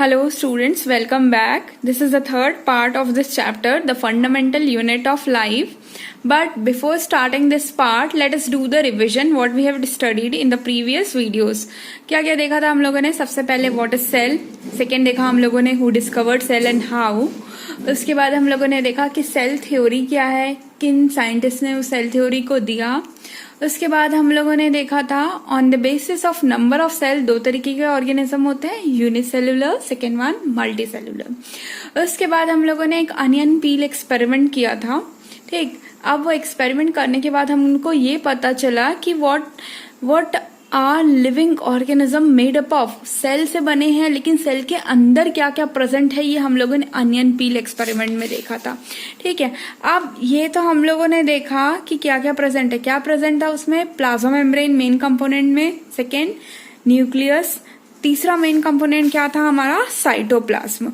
Hello students, welcome back. This is the third part of this chapter, the fundamental unit of life. But before starting this part, let us do the revision what we have studied in the previous videos. क्या क्या देखा था हम लोगों ने? सबसे पहले what is cell, second देखा हम लोगों ने who discovered cell and how. उसके बाद हम लोगों ने देखा कि सेल थ्योरी क्या है, किन साइंटिस्ट ने उस सेल थ्योरी को दिया. उसके बाद हम लोगों ने देखा था on the basis of number of cell दो तरीके के ऑर्गेनिज्म होते हैं, unicellular, second one multicellular. उसके बाद हम लोगों ने एक अनियन पील एक्सपेरिमेंट किया था. ठीक, अब वो एक्सपेरिमेंट करने के बाद हमको ये पता चला कि what are living organism made up of. Cell से बने हैं, लेकिन सेल के अंदर क्या क्या प्रेजेंट है ये हम लोगों ने अनियन पील एक्सपेरिमेंट में देखा था. ठीक है, अब ये तो हम लोगों ने देखा कि क्या क्या प्रेजेंट है. क्या प्रेजेंट था उसमें? प्लाज्मा मेम्ब्रेन मेन कंपोनेंट में, सेकेंड न्यूक्लियस, तीसरा मेन कंपोनेंट क्या था हमारा? साइटोप्लाज्म.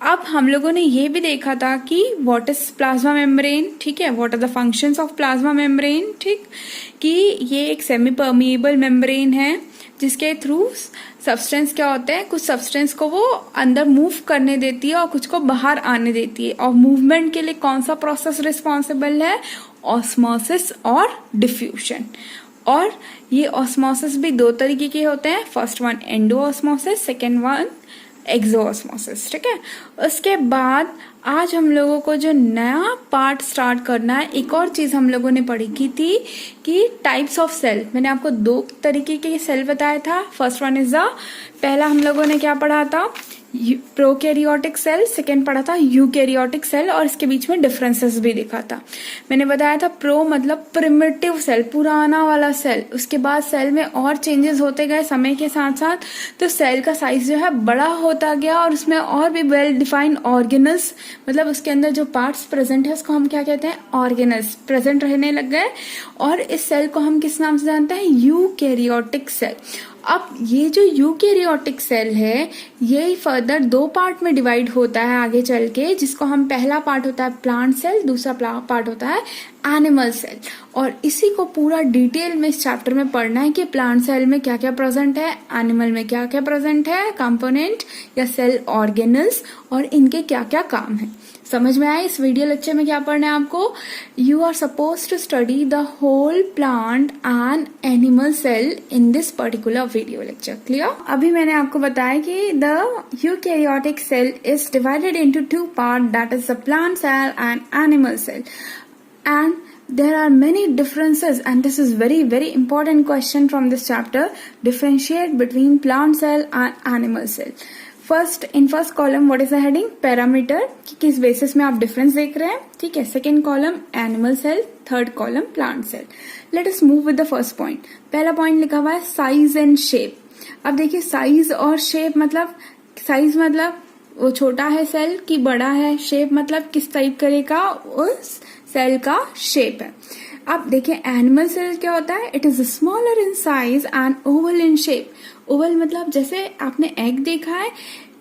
अब हम लोगों ने ये भी देखा था कि व्हाट इज प्लाज्मा मेम्ब्रेन. ठीक है, what are the functions of plasma membrane. ठीक, कि ये एक सेमी परमिएबल मेम्ब्रेन है जिसके थ्रू सब्सटेंस क्या होते हैं, कुछ सब्सटेंस को वो अंदर मूव करने देती है और कुछ को बाहर आने देती है. और मूवमेंट के लिए कौन सा प्रोसेस रिस्पॉन्सिबल है? ऑस्मोसिस और डिफ्यूजन. और ये ऑस्मोसिस भी दो तरीके के होते हैं, first one endo osmosis, second one exo osmosis. ठीक है, उसके बाद आज हम लोगों को जो नया पार्ट स्टार्ट करना है, एक और चीज हम लोगों ने पढ़ी की थी कि टाइप्स ऑफ सेल. मैंने आपको दो तरीके के सेल बताया था. फर्स्ट वन इज द, पहला हम लोगों ने क्या पढ़ा था? प्रोकैरियोटिक सेल, सेकेंड पढ़ा था यूकैरियोटिक सेल, और इसके बीच में डिफरेंसेस भी देखा था. मैंने बताया था प्रो मतलब प्रिमिटिव सेल, पुराना वाला सेल. उसके बाद सेल में और चेंजेस होते गए समय के साथ साथ, तो सेल का साइज जो है बड़ा होता गया और उसमें और भी वेल डिफाइंड ऑर्गेनल्स, मतलब उसके अंदर जो पार्ट्स प्रेजेंट है उसको हम क्या कहते हैं? ऑर्गेनल्स प्रेजेंट रहने लग गए. और इस सेल को हम किस नाम से जानते हैं? Eukaryotic cell. अब ये जो यूकैरियोटिक सेल है ये फर्दर दो पार्ट में डिवाइड होता है आगे चल के, जिसको हम पहला पार्ट होता है प्लांट सेल, दूसरा पार्ट होता है एनिमल सेल. और इसी को पूरा डिटेल में इस चैप्टर में पढ़ना है कि प्लांट सेल में क्या क्या प्रेजेंट है, एनिमल में क्या क्या प्रेजेंट है, कंपोनेंट या सेल ऑर्गेनल्स, और इनके क्या क्या काम है. समझ में आया? इस वीडियो लेक्चर में क्या पढ़ना है आपको? You are suppose to study the whole plant and animal cell in this particular video lecture. Clear? अभी मैंने आपको बताया कि the eukaryotic cell is divided into two part, that is the plant cell and animal cell. And there are many differences, and this is very important question from this chapter. Differentiate between plant cell and animal cell. In first column what is the heading? Parameter, कि किस basis में आप difference देख रहे हैं. ठीक है, second column animal cell, third column plant cell. Let us move with the first point. पहला पॉइंट लिखा हुआ है साइज एंड शेप. अब देखिए साइज और शेप मतलब, साइज मतलब वो छोटा है सेल की बड़ा है, शेप मतलब किस टाइप करेगा उस सेल का शेप है. अब देखिए एनिमल सेल क्या होता है? It is smaller in size and oval in shape. Oval मतलब जैसे आपने एग देखा है,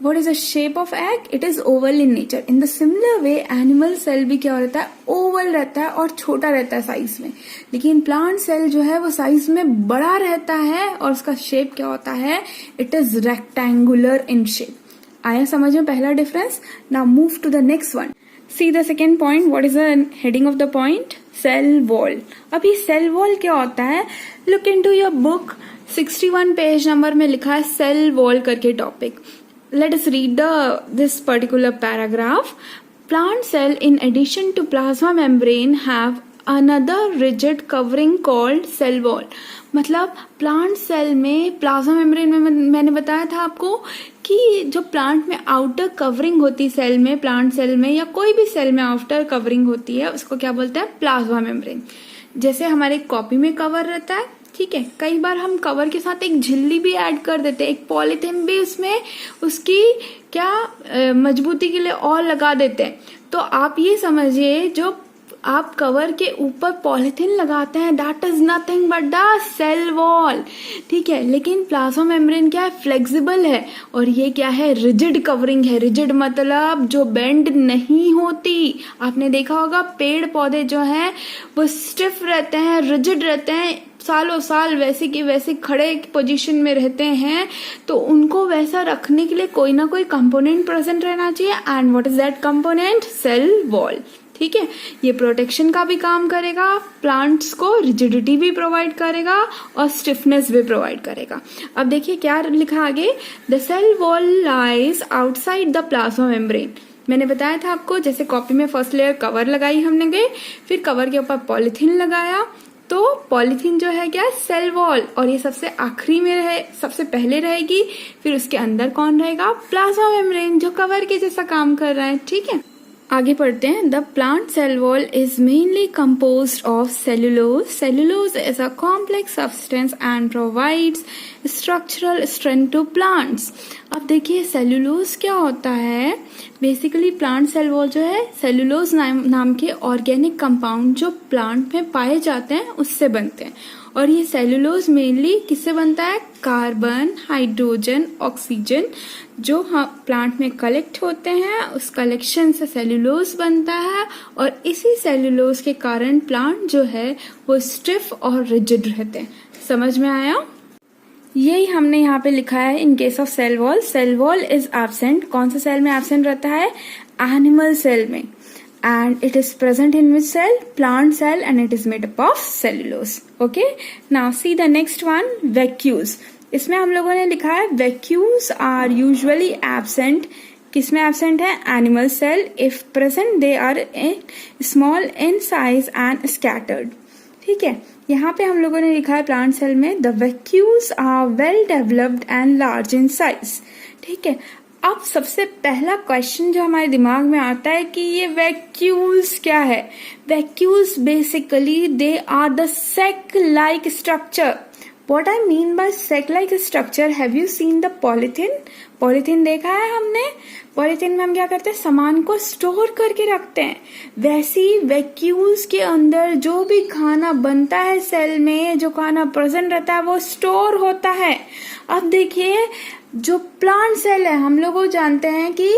what is the shape of egg? It is oval in nature. In the similar way animal cell भी क्या रहता है? ओवल रहता है और छोटा रहता है साइज में. लेकिन प्लांट सेल जो है वो साइज में बड़ा रहता है और उसका शेप क्या होता है? It is rectangular in shape. आया समझ में पहला difference? Now move to the next one. See the second point. What is the heading of the point? Cell wall. अभी cell wall क्या होता है? Look into your book. 61 page number में लिखा है cell wall करके topic. Let us read this particular paragraph. Plant cell in addition to plasma membrane have another rigid covering called cell wall. मतलब plant cell में, plasma membrane में मैंने बताया था आपको कि जो प्लांट में आउटर कवरिंग होती है सेल में, प्लांट सेल में या कोई भी सेल में आउटर कवरिंग होती है उसको क्या बोलते हैं? Plasma membrane. जैसे हमारे कॉपी में कवर रहता है, ठीक है, कई बार हम कवर के साथ एक झिल्ली भी ऐड कर देते हैं, एक पॉलीथिन भी उसमें उसकी क्या मजबूती के लिए और लगा देते हैं. तो आप ये समझिए जो आप कवर के ऊपर पॉलीथिन लगाते हैं that is nothing but the cell wall. ठीक है, लेकिन प्लाज्मा मेम्ब्रेन क्या है? फ्लेक्सिबल है और ये क्या है? रिजिड कवरिंग है. रिजिड मतलब जो बेंड नहीं होती. आपने देखा होगा पेड़ पौधे जो है वो स्टिफ रहते हैं, रिजिड रहते हैं, सालों साल वैसे के वैसे खड़े पोजीशन में रहते हैं, तो उनको वैसा रखने के लिए कोई ना कोई कंपोनेंट प्रेजेंट रहना चाहिए। And what is that component? Cell wall. ठीक है, ये प्रोटेक्शन का भी काम करेगा, प्लांट्स को रिजिडिटी भी प्रोवाइड करेगा और स्टिफनेस भी प्रोवाइड करेगा। अब देखिए क्या लिखा आगे, the cell wall lies outside the plasma membrane. मैंने बताया था आपको, जैसे कॉपी में फर्स्ट लेयर कवर लगाई हमने गए, फिर कवर के ऊपर पॉलिथीन लगाया, तो पॉलिथीन जो है क्या, सेल वॉल, और ये सबसे आखिरी में रहे, सबसे पहले रहेगी, फिर उसके अंदर कौन रहेगा, प्लाज्मा मेम्ब्रेन, जो कवर के जैसा काम कर रहा है। ठीक है, आगे पढ़ते हैं। The plant cell wall is mainly composed of cellulose. Cellulose is a complex substance and provides structural strength to plants. अब देखिए सेलुलोज क्या होता है। बेसिकली प्लांट सेल वॉल जो है सेलुलोज नाम के ऑर्गेनिक कंपाउंड जो प्लांट में पाए जाते हैं उससे बनते हैं। और ये सेलुलोज मेनली किससे बनता है, कार्बन, हाइड्रोजन, ऑक्सीजन जो प्लांट में कलेक्ट होते हैं, उस कलेक्शन से सेलुलोज बनता है। और इसी सेलुलोज के कारण प्लांट जो है वो स्टिफ और रिजिड रहते हैं। समझ में आया? यही हमने यहाँ पे लिखा है in case of cell wall. Cell wall is absent, कौन सा सेल में एब्सेंट रहता है, एनिमल सेल में। And it is present in which cell? Plant cell, and it is made up of cellulose. Okay. Now see the next one, vacuoles. इसमें हम लोगों ने लिखा है vacuoles are usually absent. किसमें absent है? Animal cell. If present, they are small in size and scattered. ठीक है, यहाँ पे हम लोगों ने लिखा है प्लांट सेल में the vacuoles are well developed and large in size. ठीक है, अब सबसे पहला क्वेश्चन जो हमारे दिमाग में आता है कि ये वैक्यूल्स क्या है। Vacuoles basically they are the sac like structure. What I mean by sac like structure, have you seen the polythene? Polythene देखा है हमने। पॉलिथीन में हम क्या करते हैं, सामान को स्टोर करके रखते हैं। वैसी वैक्यूल्स के अंदर जो भी खाना बनता है सेल में, जो खाना प्रेजेंट रहता है वो स्टोर होता है। अब देखिए जो प्लांट सेल है, हम लोग जानते हैं कि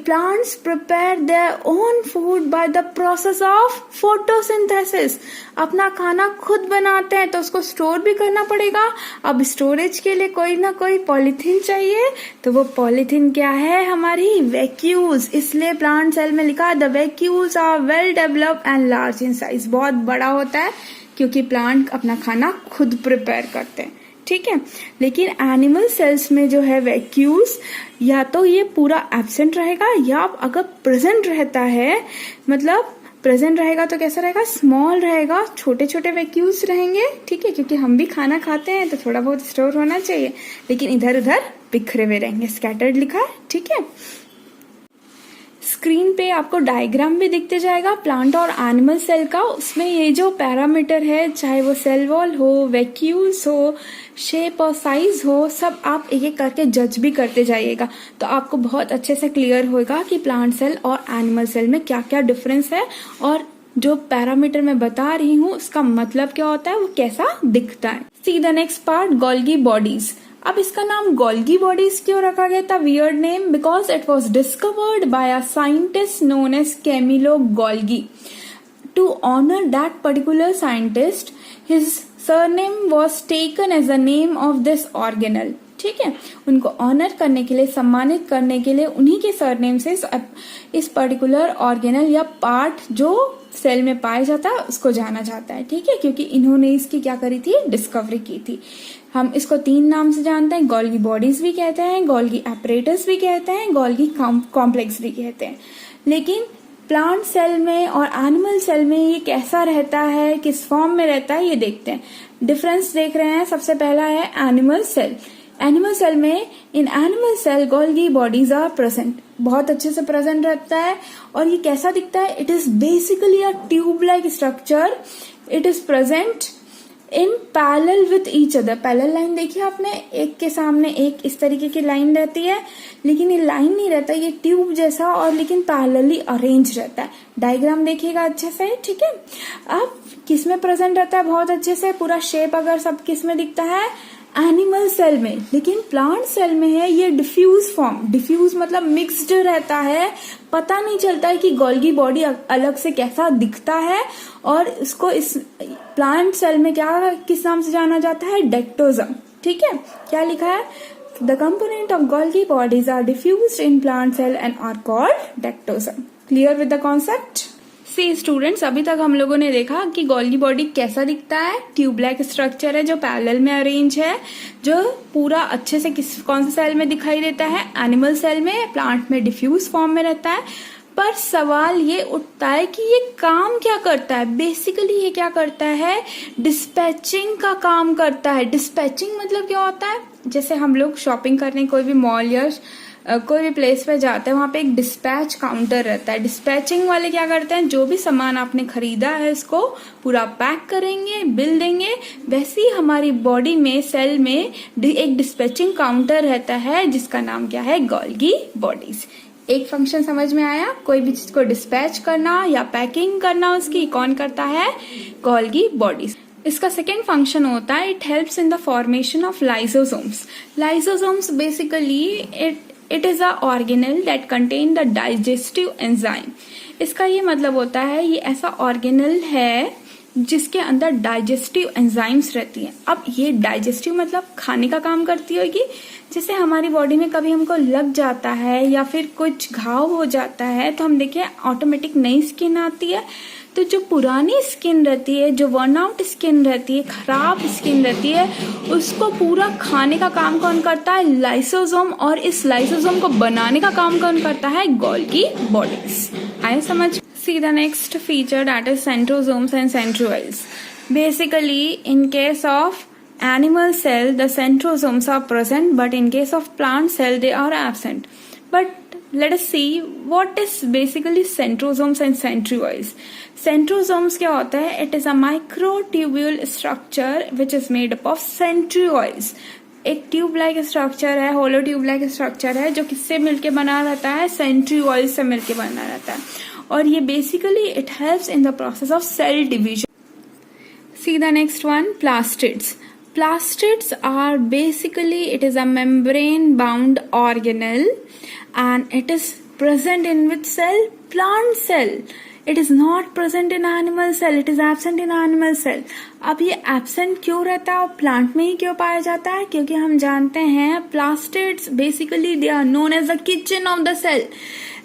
plants prepare their own food by the process of photosynthesis. अपना खाना खुद बनाते हैं तो उसको स्टोर भी करना पड़ेगा। अब स्टोरेज के लिए कोई ना कोई पॉलीथीन चाहिए, तो वो पॉलीथीन क्या है, हमारी वैक्यूल्स। इसलिए प्लांट सेल में लिखा है the vacuoles are well developed and large in size. बहुत बड़ा होता है क्योंकि प्लांट अपना खाना खुद प्रिपेयर करते हैं। ठीक है, लेकिन एनिमल सेल्स में जो है वैक्यूल्स, या तो ये पूरा एब्सेंट रहेगा या अगर प्रेजेंट रहता है, मतलब प्रेजेंट रहेगा तो कैसा रहेगा, स्मॉल रहेगा, छोटे छोटे वैक्यूल्स रहेंगे। ठीक है, क्योंकि हम भी खाना खाते हैं तो थोड़ा बहुत स्टोर होना चाहिए, लेकिन इधर उधर बिखरे हुए रहेंगे, स्कैटर्ड लिखा है। ठीक है, स्क्रीन पे आपको डायग्राम भी दिखते जाएगा प्लांट और एनिमल सेल का। उसमें ये जो पैरामीटर है, चाहे वो सेल वॉल हो, वैक्यूल्स हो, शेप और साइज हो, सब आप एक एक करके जज भी करते जाइएगा, तो आपको बहुत अच्छे से क्लियर होगा कि प्लांट सेल और एनिमल सेल में क्या क्या डिफरेंस है, और जो पैरामीटर मैं बता रही हूँ उसका मतलब क्या होता है, वो कैसा दिखता है। See the next part, Golgi bodies. अब इसका नाम गोल्गी बॉडीज क्यों रखा गया था, weird name, because it was discovered by a scientist known as Camillo Golgi. To honour that particular scientist, his surname was taken as the name of this organelle. ठीक है, उनको ऑनर करने के लिए, सम्मानित करने के लिए उन्हीं के सरनेम से इस पर्टिकुलर ऑर्गेनल या पार्ट जो सेल में पाया जाता है उसको जाना जाता है। ठीक है, क्योंकि इन्होंने इसकी क्या करी थी, डिस्कवरी की थी। हम इसको 3 नाम से जानते हैं, गोल्गी बॉडीज भी कहते हैं, गोल्गी एपरेटस भी कहते हैं, गोल्गी कॉम्प्लेक्स भी कहते हैं। लेकिन प्लांट सेल में और एनिमल सेल में ये कैसा रहता है, किस फॉर्म में रहता है, ये देखते हैं। डिफरेंस देख रहे हैं, सबसे पहला है एनिमल सेल। एनिमल सेल में, in animal cell Golgi bodies are present, बहुत अच्छे से प्रेजेंट रहता है। और ये कैसा दिखता है, it is basically a tube like structure. It is present in parallel with each other. Parallel line देखिए आपने, एक के सामने एक इस तरीके की लाइन रहती है, लेकिन ये लाइन नहीं रहता, ये ट्यूब जैसा, और लेकिन पैरेलली अरेंज रहता है। डायग्राम देखिएगा अच्छे से। ठीक है, अब किस में प्रेजेंट रहता है बहुत अच्छे से, पूरा शेप अगर सब किस में दिखता है, एनिमल सेल में, लेकिन प्लांट सेल में है ये डिफ्यूज फॉर्म। डिफ्यूज मतलब मिक्स्ड रहता है, पता नहीं चलता है कि गोल्गी बॉडी अलग से कैसा दिखता है। और इसको इस प्लांट सेल में क्या किस नाम से जाना जाता है? डेक्टोजम। ठीक है, क्या लिखा है? The component of Golgi bodies are diffused in plant cell and are called dictyosomes. Clear with the concept? See students, अभी तक हम लोगों ने देखा कि गोल्गी बॉडी कैसा दिखता है। ट्यूब लाइक स्ट्रक्चर है जो पैरेलल में अरेंज है, जो पूरा अच्छे से कौन से सेल में दिखाई देता है? एनिमल सेल में। प्लांट में डिफ्यूज फॉर्म में रहता है। पर सवाल ये उठता है कि ये काम क्या करता है? बेसिकली ये क्या करता है? डिस्पैचिंग का काम करता है। डिस्पैचिंग मतलब क्या होता है? जैसे हम लोग शॉपिंग करने कोई भी मॉल या कोई भी प्लेस पे जाते हैं, वहां पे एक डिस्पैच काउंटर रहता है। डिस्पैचिंग वाले क्या करते हैं? जो भी सामान आपने खरीदा है इसको पूरा पैक करेंगे, बिल देंगे। वैसे ही हमारी बॉडी में, सेल में एक डिस्पैचिंग काउंटर रहता है जिसका नाम क्या है? Golgi bodies. एक फंक्शन समझ में आया? कोई भी चीज को डिस्पैच करना या पैकिंग करना उसकी कौन करता है? Golgi bodies. इसका सेकेंड फंक्शन होता है, it helps in the formation of lysosomes. Lysosomes basically it is a organelle that contain the digestive enzyme। इसका ये मतलब होता है ये ऐसा ऑर्गेनल है जिसके अंदर डाइजेस्टिव एंजाइम्स रहती हैं। अब ये डाइजेस्टिव मतलब खाने का काम करती होगी। जैसे हमारी बॉडी में कभी हमको लग जाता है या फिर कुछ घाव हो जाता है तो हम देखें ऑटोमेटिक नई स्किन आती है। तो जो पुरानी स्किन रहती है, जो वर्न आउट स्किन रहती है, खराब स्किन रहती है, उसको पूरा खाने का काम कौन करता है? लाइसोसोम। और इस लाइसोसोम को बनाने का काम कौन करता है? Golgi bodies. आए समझ? See the next feature, that is centrosomes and centrioles. Basically, in case of animal cell, the centrosomes are present, but in case of plant cell, they are absent. But let us see what is basically centrosomes and centrioles. Centrosomes क्या होता है? It is a microtubule structure which is made up of centrioles. एक tube like structure है, होलो tube like structure है जो किससे मिलके बना रहता है? सेंट्रियोल से मिलके बना रहता है। और ये basically it helps in the process of cell division. See the next one, plastids. Plastids are basically, it is a membrane bound organelle and it is present in which cell? Plant cell. It is not present in animal cell, it is absent in animal cell. अब ये absent क्यों रहता है और plant में ही क्यों पाया जाता है? क्योंकि हम जानते हैं plastids basically they are known as the kitchen of the cell.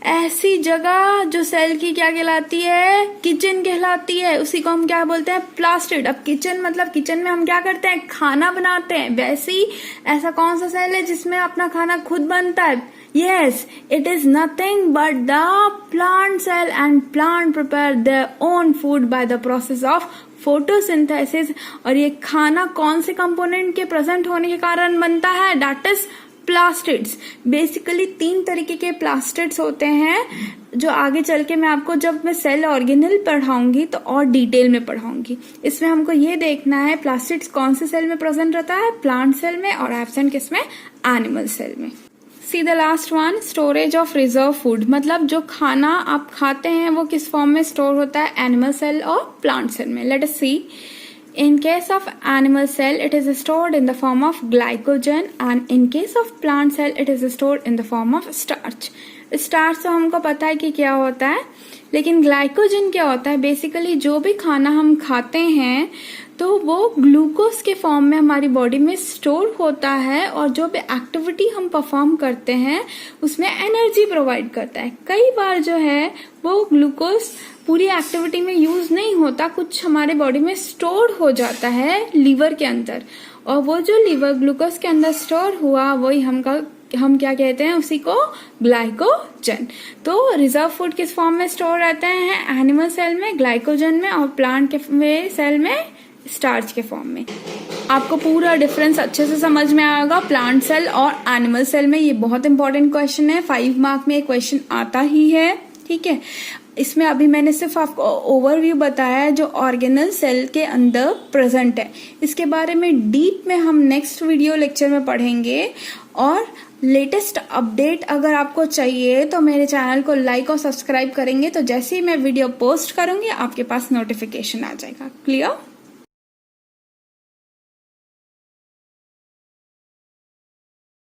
ऐसी जगह जो सेल की क्या कहलाती है? किचन कहलाती है। उसी को हम क्या बोलते हैं? प्लास्टिड। अब किचन मतलब किचन में हम क्या करते हैं? खाना बनाते हैं। वैसे ही ऐसा कौन सा सेल है जिसमें अपना खाना खुद बनता है? Yes, it is nothing but the plant cell and plant prepare their own food by the process of photosynthesis। और ये खाना कौन से कंपोनेंट के प्रेजेंट होने के कारण बनता है? That is plastids. बेसिकली 3 तरीके के प्लास्टिड्स होते हैं जो आगे चल के मैं आपको जब मैं सेल ऑर्गेनल पढ़ाऊंगी तो और डिटेल में पढ़ाऊंगी। इसमें हमको ये देखना है प्लास्टिड्स कौन से सेल में प्रेजेंट रहता है? प्लांट सेल में। और एब्सेंट किसमें? एनिमल सेल में। See the last one, storage of reserve food. मतलब जो खाना आप खाते हैं वो किस फॉर्म में स्टोर होता है? एनिमल सेल और प्लांट सेल में। Let us see. In case of animal cell, it is stored in the form of glycogen and in case of plant cell, it is stored in the form of starch. Starch तो हमको पता है कि क्या होता है, लेकिन glycogen क्या होता है? बेसिकली जो भी खाना हम खाते हैं तो वो ग्लूकोज के फॉर्म में हमारी बॉडी में स्टोर होता है और जो भी एक्टिविटी हम परफॉर्म करते हैं उसमें एनर्जी प्रोवाइड करता है। कई बार जो है वो ग्लूकोज पूरी एक्टिविटी में यूज नहीं होता, कुछ हमारे बॉडी में स्टोर हो जाता है लीवर के अंदर। और वो जो लीवर ग्लूकोज के अंदर स्टोर हुआ वही हम क्या कहते हैं? उसी को ग्लाइकोजन। तो रिजर्व फूड किस फॉर्म में स्टोर रहते हैं? एनिमल सेल में ग्लाइकोजन में और प्लांट के सेल में स्टार्च के फॉर्म में। आपको पूरा डिफरेंस अच्छे से समझ में आएगा प्लांट सेल और एनिमल सेल में। ये बहुत इंपॉर्टेंट क्वेश्चन है, 5 मार्क में एक क्वेश्चन आता ही है। ठीक है, इसमें अभी मैंने सिर्फ आपको ओवरव्यू बताया है जो ऑर्गेनल सेल के अंदर प्रेजेंट है। इसके बारे में डीप में हम नेक्स्ट वीडियो लेक्चर में पढ़ेंगे। और लेटेस्ट अपडेट अगर आपको चाहिए तो मेरे चैनल को लाइक और सब्सक्राइब करेंगे तो जैसे ही मैं वीडियो पोस्ट करूंगी आपके पास नोटिफिकेशन आ जाएगा। क्लियर?